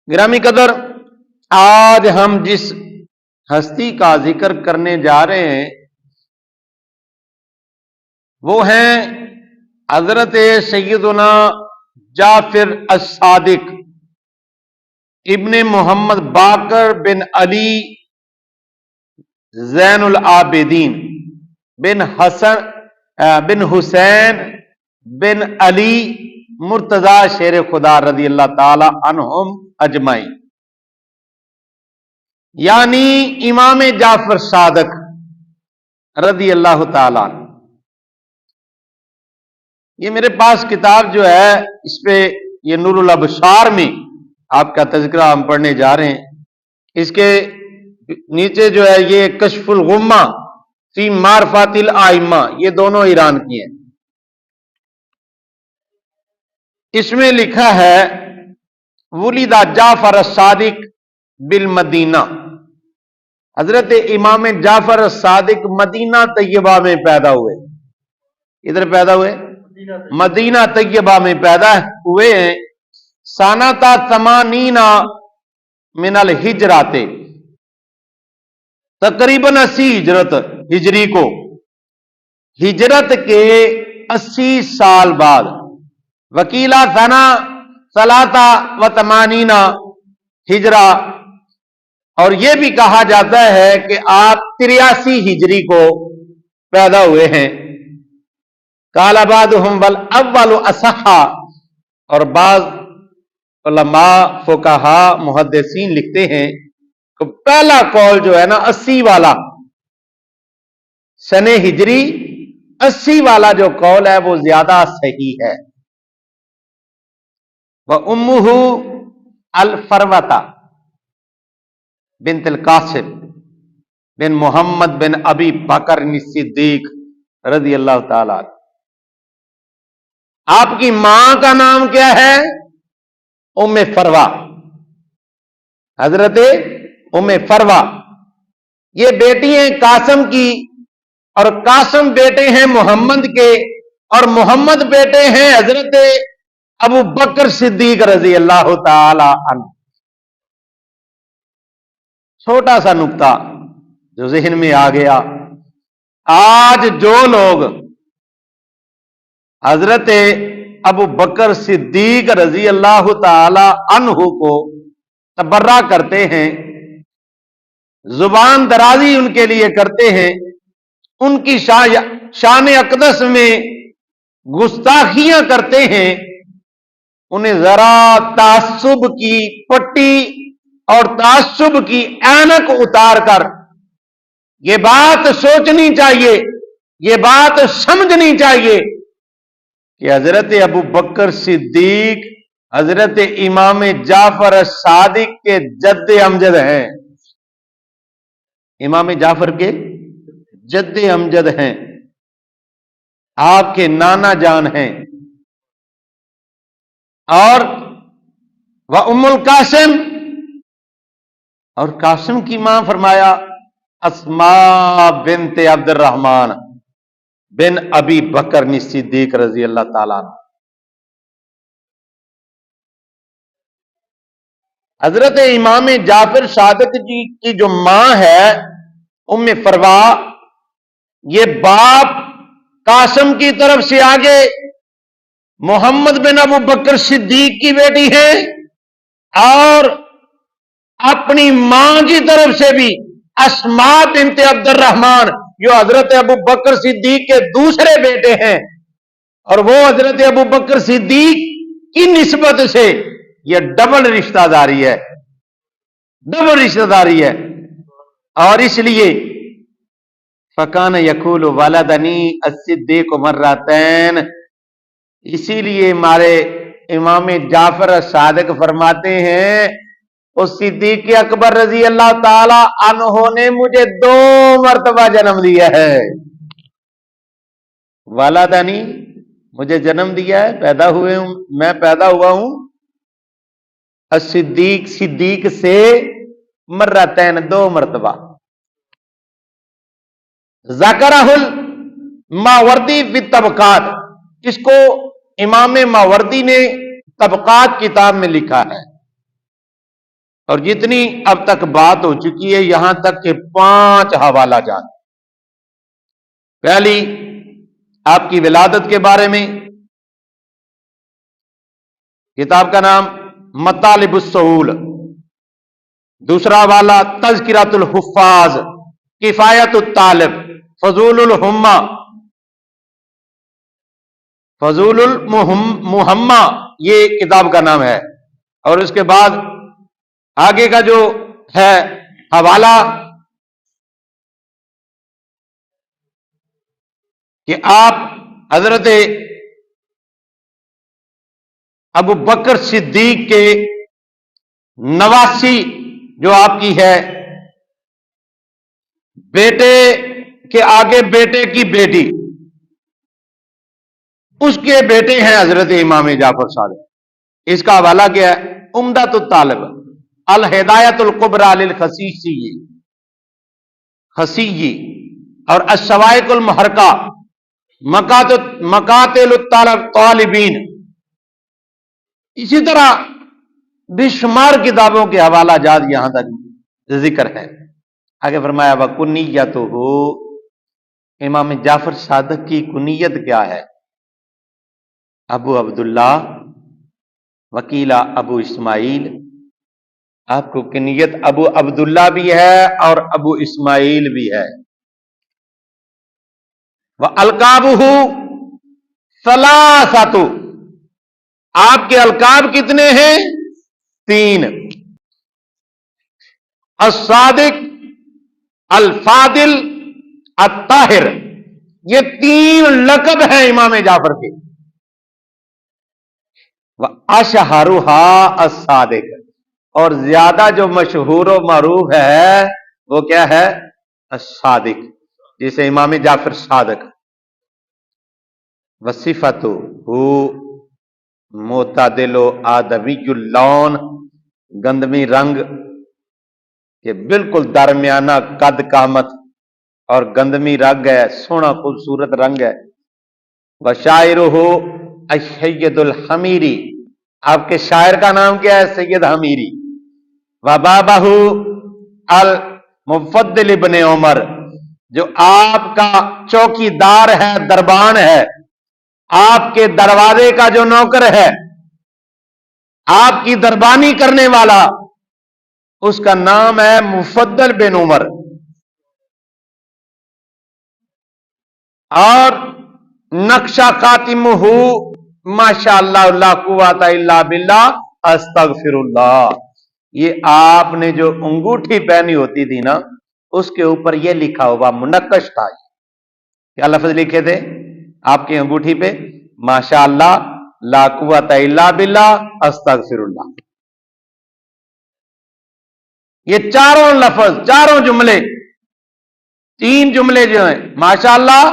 گرامی قدر، آج ہم جس ہستی کا ذکر کرنے جا رہے ہیں وہ ہیں حضرت سیدنا جعفر الصادق ابن محمد باقر بن علی زین العابدین بن حسین بن علی مرتضی شیر خدا رضی اللہ تعالی عنہم اجمعین، یعنی امام جعفر صادق رضی اللہ تعالی عنہ۔ یہ میرے پاس کتاب جو ہے اس پہ یہ نور الابصار میں آپ کا تذکرہ ہم پڑھنے جا رہے ہیں۔ اس کے نیچے جو ہے یہ کشف الغمہ فی معرفت الائمہ، یہ دونوں ایران کی ہیں۔ اس میں لکھا ہے ولد جعفر الصادق بالمدینہ، حضرت امام جعفر الصادق مدینہ طیبہ میں پیدا ہوئے۔ ادھر پیدا ہوئے مدینہ طیبہ میں پیدا ہوئے ہیں۔ سانتا 80 من الہجرات، تقریباً 80 ہجرت ہجری کو، ہجرت کے 80 سال بعد، وکیلا ثنا 83 ہجرہ، اور یہ بھی کہا جاتا ہے کہ آپ 83 ہجری کو پیدا ہوئے ہیں۔ قال بعضهم والاول اصح، اور بعض علماء فقہا محدثین لکھتے ہیں کہ پہلا قول جو ہے نا 80 والا، سن ہجری 80 والا جو قول ہے وہ زیادہ صحیح ہے۔ وَأُمُّهُ الفروة بنت القاسم بن محمد بن ابی بکر الصدیق رضی اللہ تعالی عنہ۔ آپ کی ماں کا نام کیا ہے؟ ام فروا، حضرت ام فروا۔ یہ بیٹی ہیں قاسم کی، اور قاسم بیٹے ہیں محمد کے، اور محمد بیٹے ہیں حضرت ابو بکر صدیق رضی اللہ تعالی عنہ۔ چھوٹا سا نقطہ جو ذہن میں آ گیا، آج جو لوگ حضرت ابو بکر صدیق رضی اللہ تعالی عنہ کو تبرہ کرتے ہیں، زبان درازی ان کے لیے کرتے ہیں، ان کی شان اقدس میں گستاخیاں کرتے ہیں، انہیں ذرا تعصب کی پٹی اور تعصب کی اینک اتار کر یہ بات سوچنی چاہیے، یہ بات سمجھنی چاہیے کہ حضرت ابو بکر صدیق حضرت امام جعفر صادق کے جد امجد ہیں، امام جعفر کے جد امجد ہیں، آپ کے نانا جان ہیں۔ اور وَأُمُّ القاسم، اور قاسم کی ماں فرمایا اسماء بنت عبد الرحمن بن ابی بکر صدیق رضی اللہ تعالیٰ عنہ۔ حضرت امام جعفر صادق جی کی جو ماں ہے ام فروا، یہ باپ قاسم کی طرف سے آگے محمد بن ابو بکر صدیق کی بیٹی ہے، اور اپنی ماں کی طرف سے بھی اسماء بنت عبد الرحمن، جو حضرت ابو بکر صدیق کے دوسرے بیٹے ہیں، اور وہ حضرت ابو بکر صدیق کی نسبت سے یہ ڈبل رشتہ داری ہے، ڈبل رشتہ داری ہے۔ اور اس لیے فکان یقول ولدنی الصدیق مرتین، اسی لیے ہمارے امام جعفر صادق فرماتے ہیں اس صدیق اکبر رضی اللہ تعالی عنہ نے مجھے 2 مرتبہ جنم دیا ہے۔ والدانی، مجھے جنم دیا ہے، پیدا ہوئے ہوں، میں پیدا ہوا ہوں الصدیق، صدیق سے مرتین، 2 مرتبہ۔ ذکرہ الماوردی فی الطبقات، اس کو امام ماوردی نے طبقات کتاب میں لکھا ہے۔ اور جتنی اب تک بات ہو چکی ہے یہاں تک کہ 5 حوالہ جات. پہلی آپ کی ولادت کے بارے میں، کتاب کا نام مطالب السہول. دوسرا حوالہ تذکرۃ الحفاظ، کفایت الطالب، فضول الہمہ، فضول المہمہ، یہ کتاب کا نام ہے. اور اس کے بعد آگے کا جو ہے حوالہ کہ آپ حضرت ابو بکر صدیق کے نواسی جو آپ کی ہے، بیٹے کے آگے بیٹے کی بیٹی، اس کے بیٹے ہیں حضرت امام جعفر صادق. اس کا حوالہ کیا ہے؟ عمدۃ الطالب، الہدایۃ الکبریٰ للخصیصی، خصیجی، اور الشوائق المحرکہ، مقاتل الطالبین. اسی طرح بے شمار کتابوں کے حوالہ جات یہاں تک ذکر ہے. آگے فرمایا وَكُنِّيَّتُهُ، امام جعفر صادق کی کنیت کیا ہے؟ ابو عبداللہ، وکیلا ابو اسماعیل. آپ کو کنیت ابو عبداللہ بھی ہے اور ابو اسماعیل بھی ہے. وَأَلْقَابُهُ ثَلَاثَةٌ، آپ کے القاب کتنے ہیں؟ 3. الصادق، الفاضل، الطاہر. یہ 3 لقب ہیں امام جعفر کے. وَأَشْهَرُهَا الصادق، اور زیادہ جو مشہور و معروف ہے وہ کیا ہے؟ الصادق، جسے امام جعفر صادق. وَصِفَتُهُ معتدل آدمی اللون، گندمی رنگ کہ بالکل درمیانہ قد قامت اور گندمی رنگ ہے، سونا خوبصورت رنگ ہے. وَشَاعِرُهُ السید الحمیری، آپ کے شاعر کا نام کیا ہے؟ سید حمیری. وَبَابَهُ المفضل ابن عمر، جو آپ کا چوکی دار ہے، دربان ہے، آپ کے دروازے کا جو نوکر ہے، آپ کی دربانی کرنے والا، اس کا نام ہے مفضل بن عمر. اور نقشہ خاتمہ ماشاء اللہ لا قوت الا باللہ استغفر اللہ. یہ آپ نے جو انگوٹھی پہنی ہوتی تھی نا، اس کے اوپر یہ لکھا ہوا منقش تھا. کیا لفظ لکھے تھے آپ کی انگوٹھی پہ؟ ماشاء اللہ لا قوت الا باللہ استغفر اللہ. یہ چاروں لفظ، چاروں جملے، 3 جملے جو ہیں، ماشاء اللہ،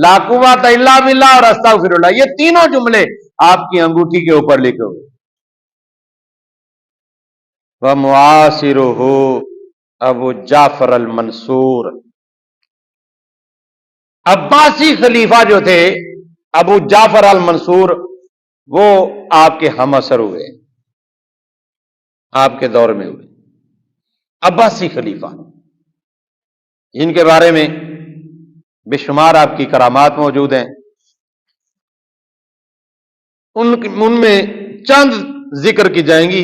لا قوت الا باللہ اور استغفر اللہ، یہ تینوں جملے آپ کی انگوٹھی کے اوپر لکھے ہوئے. وَمُعَاصِرُهُ ابو جعفر المنصور، عباسی خلیفہ جو تھے ابو جعفر المنصور، وہ آپ کے ہم عصر ہوئے، آپ کے دور میں ہوئے. عباسی خلیفہ جن کے بارے میں بے شمار آپ کی کرامات موجود ہیں. ان میں چند ذکر کی جائیں گی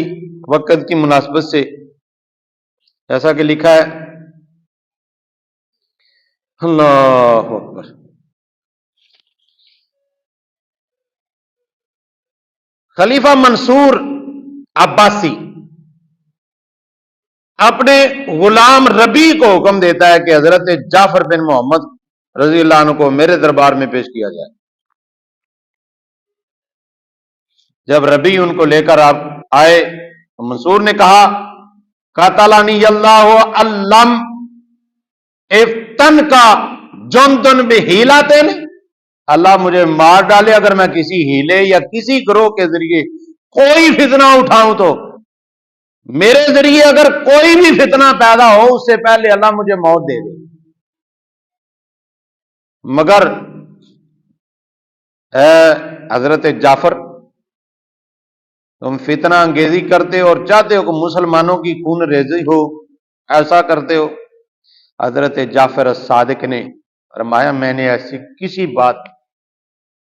وقت کی مناسبت سے. ایسا کہ لکھا ہے، اللہ اکبر، خلیفہ منصور عباسی اپنے غلام ربی کو حکم دیتا ہے کہ حضرت جعفر بن محمد رضی اللہ عنہ کو میرے دربار میں پیش کیا جائے. جب ربی ان کو لے کر آپ آئے تو منصور نے کہا قاتلانی اللہ علم افتن کا جندن بحیلاتن، اللہ مجھے مار ڈالے اگر میں کسی ہیلے یا کسی گروہ کے ذریعے کوئی فتنہ اٹھاؤں، تو میرے ذریعے اگر کوئی بھی فتنہ پیدا ہو اس سے پہلے اللہ مجھے موت دے دے. مگر اے حضرت جعفر، تم فتنہ انگیزی کرتے ہو اور چاہتے ہو کہ مسلمانوں کی خون ریزی ہو، ایسا کرتے ہو۔ حضرت جعفر الصادق نے فرمایا میں نے ایسی کسی بات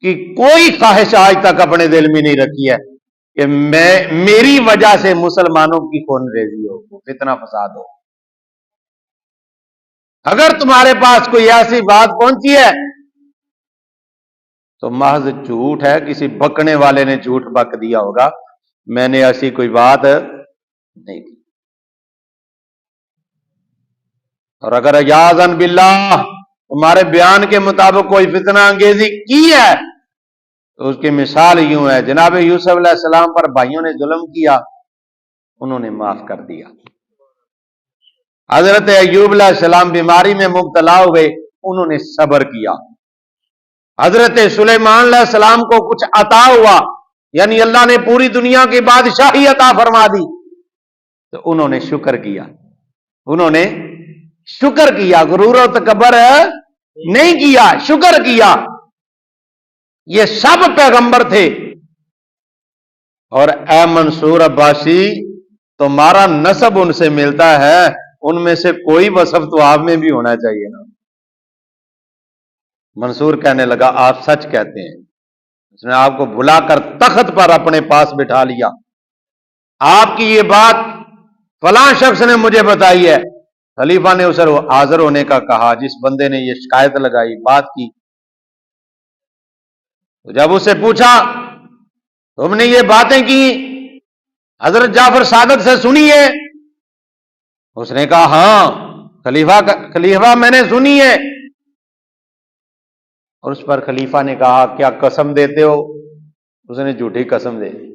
کی کوئی خواہش آج تک اپنے دل میں نہیں رکھی ہے کہ میری وجہ سے مسلمانوں کی خون ریزی ہو، فتنہ فساد ہو۔ اگر تمہارے پاس کوئی ایسی بات پہنچی ہے تو محض جھوٹ ہے، کسی بکنے والے نے جھوٹ بک دیا ہوگا، میں نے ایسی کوئی بات نہیں کی۔ اور اگر یاذن باللہ تمہارے بیان کے مطابق کوئی فتنہ انگیزی کی ہے تو اس کی مثال یوں ہے، جناب یوسف علیہ السلام پر بھائیوں نے ظلم کیا، انہوں نے معاف کر دیا۔ حضرت ایوب علیہ السلام بیماری میں مبتلا ہوئے، انہوں نے صبر کیا۔ حضرت سلیمان علیہ السلام کو کچھ عطا ہوا، یعنی اللہ نے پوری دنیا کی بادشاہی عطا فرما دی، تو انہوں نے شکر کیا، انہوں نے شکر کیا، غرور و تکبر نہیں کیا، شکر کیا۔ یہ سب پیغمبر تھے۔ اور اے منصور عباسی، تمہارا نسب ان سے ملتا ہے، ان میں سے کوئی وصف تو آپ میں بھی ہونا چاہیے نا۔ منصور کہنے لگا آپ سچ کہتے ہیں۔ اس نے آپ کو بلا کر تخت پر اپنے پاس بٹھا لیا۔ آپ کی یہ بات فلاں شخص نے مجھے بتائی ہے۔ خلیفہ نے اسے حاضر ہونے کا کہا، جس بندے نے یہ شکایت لگائی، بات کی۔ تو جب اسے پوچھا تم نے یہ باتیں کی حضرت جعفر صادق سے سنی ہے؟ اس نے کہا ہاں خلیفہ میں نے سنی ہے۔ اور اس پر خلیفہ نے کہا کیا قسم دیتے ہو؟ اس نے جھوٹی قسم دے دی،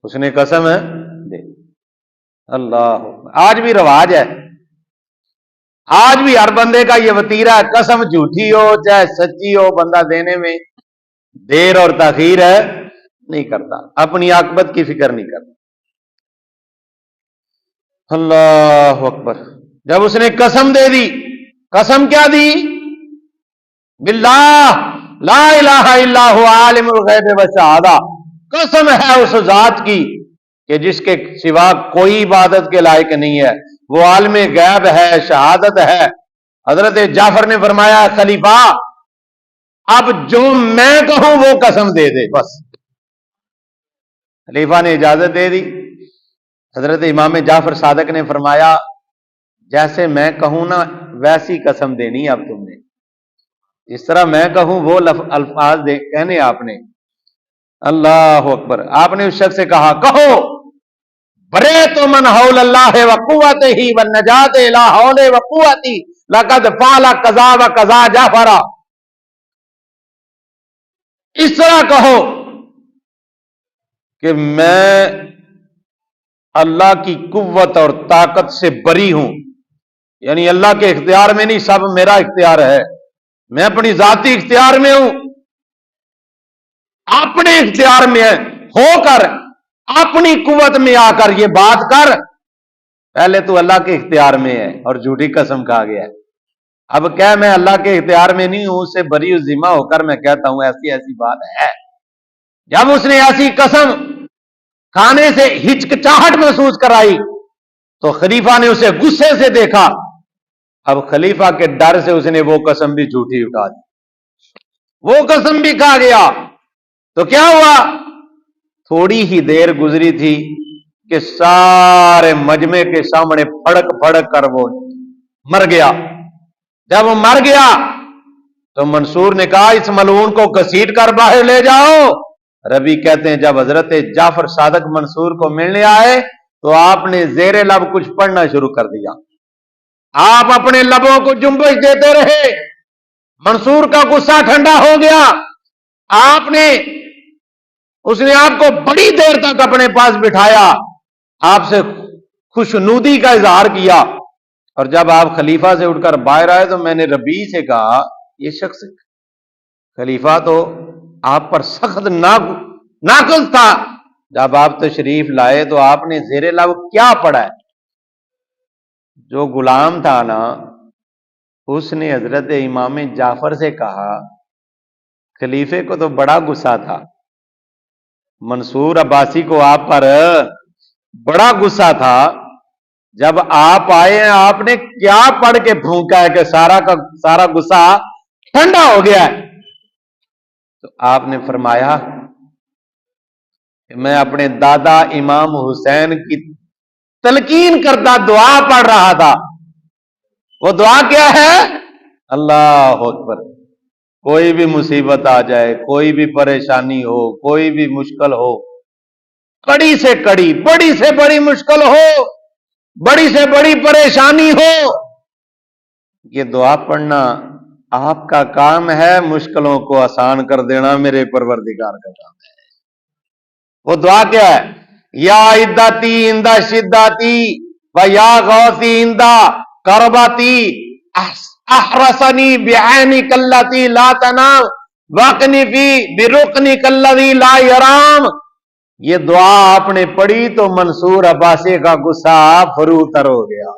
اس نے قسم دے دی۔ اللہ، آج بھی رواج ہے، آج بھی ہر بندے کا یہ وتیرہ ہے، قسم جھوٹی ہو چاہے سچی ہو، بندہ دینے میں دیر اور تاخیر نہیں کرتا، اپنی عاقبت کی فکر نہیں کرتا۔ اللہ اکبر۔ جب اس نے قسم دے دی، قسم کیا دی؟ باللہ لا الہ الا هو عالم الغیب والشہادہ، قسم ہے اس ذات کی کہ جس کے سوا کوئی عبادت کے لائق نہیں ہے، وہ عالم غیب ہے، شہادت ہے۔ حضرت جعفر نے فرمایا خلیفہ اب جو میں کہوں وہ قسم دے دے، بس۔ خلیفہ نے اجازت دے دی۔ حضرت امام جعفر صادق نے فرمایا جیسے میں کہوں نا ویسی قسم دینی اب تم نے، اس طرح میں کہوں وہ الفاظ کہنے آپ نے۔ اللہ اکبر۔ آپ نے اس شخص سے کہا کہو بریت من حول اللہ و قوتہ والنجات لا حول و قوتی لقد فعل قضا و قضا جعفر۔ اس طرح کہو کہ میں اللہ کی قوت اور طاقت سے بری ہوں، یعنی اللہ کے اختیار میں نہیں، سب میرا اختیار ہے، میں اپنی ذاتی اختیار میں ہوں، اپنے اختیار میں ہو کر اپنی قوت میں آ کر یہ بات کر، پہلے تو اللہ کے اختیار میں ہے اور جھوٹی قسم کھا گیا ہے، اب کیا میں اللہ کے اختیار میں نہیں ہوں، اس سے بری و ذمہ ہو کر میں کہتا ہوں ایسی ایسی بات ہے۔ جب اس نے ایسی قسم کھانے سے ہچکچاہٹ محسوس کرائی تو خلیفہ نے اسے غصے سے دیکھا، اب خلیفہ کے ڈر سے اس نے وہ قسم بھی جھوٹی اٹھا دی، وہ قسم بھی کھا گیا۔ تو کیا ہوا؟ تھوڑی ہی دیر گزری تھی کہ سارے مجمع کے سامنے پھڑک پھڑک کر وہ مر گیا۔ جب وہ مر گیا تو منصور نے کہا اس ملعون کو گھسیٹ کر باہر لے جاؤ۔ ربی کہتے ہیں جب حضرت جعفر صادق منصور کو ملنے آئے تو آپ نے زیر لب کچھ پڑھنا شروع کر دیا، آپ اپنے لبوں کو جنبش دیتے رہے، منصور کا غصہ ٹھنڈا ہو گیا، اس نے آپ کو بڑی دیر تک اپنے پاس بٹھایا، آپ سے خوشنودی کا اظہار کیا، اور جب آپ خلیفہ سے اٹھ کر باہر آئے تو میں نے ربیع سے کہا یہ شخص خلیفہ تو آپ پر سخت ناقص تھا، جب آپ تشریف لائے تو آپ نے زیر لب کیا پڑھا ہے؟ جو غلام تھا نا اس نے حضرت امام جعفر سے کہا خلیفے کو تو بڑا غصہ تھا، منصور عباسی کو آپ پر بڑا غصہ تھا. جب آپ آئے ہیں آپ نے کیا پڑھ کے پھونکا ہے کہ سارا کا سارا غصہ ٹھنڈا ہو گیا ہے؟ تو آپ نے فرمایا کہ میں اپنے دادا امام حسین کی تلقین کرتا دعا پڑھ رہا تھا. وہ دعا کیا ہے؟ اللہ اکبر. کوئی بھی مصیبت آ جائے، کوئی بھی پریشانی ہو، کوئی بھی مشکل ہو، کڑی سے کڑی، بڑی سے بڑی مشکل ہو، بڑی سے بڑی پریشانی ہو، یہ دعا پڑھنا آپ کا کام ہے. مشکلوں کو آسان کر دینا میرے پروردگار کا کام ہے. وہ دعا کیا ہے؟ یا عدتی اندہ شدتی و یا غوثی اندہ کربتی احرسنی بعینی کلتی لا تنام وقنی فی برقنی کلتی لا یرام. یہ دعا آپ نے پڑھی تو منصور عباسی کا غصہ فروتر ہو گیا.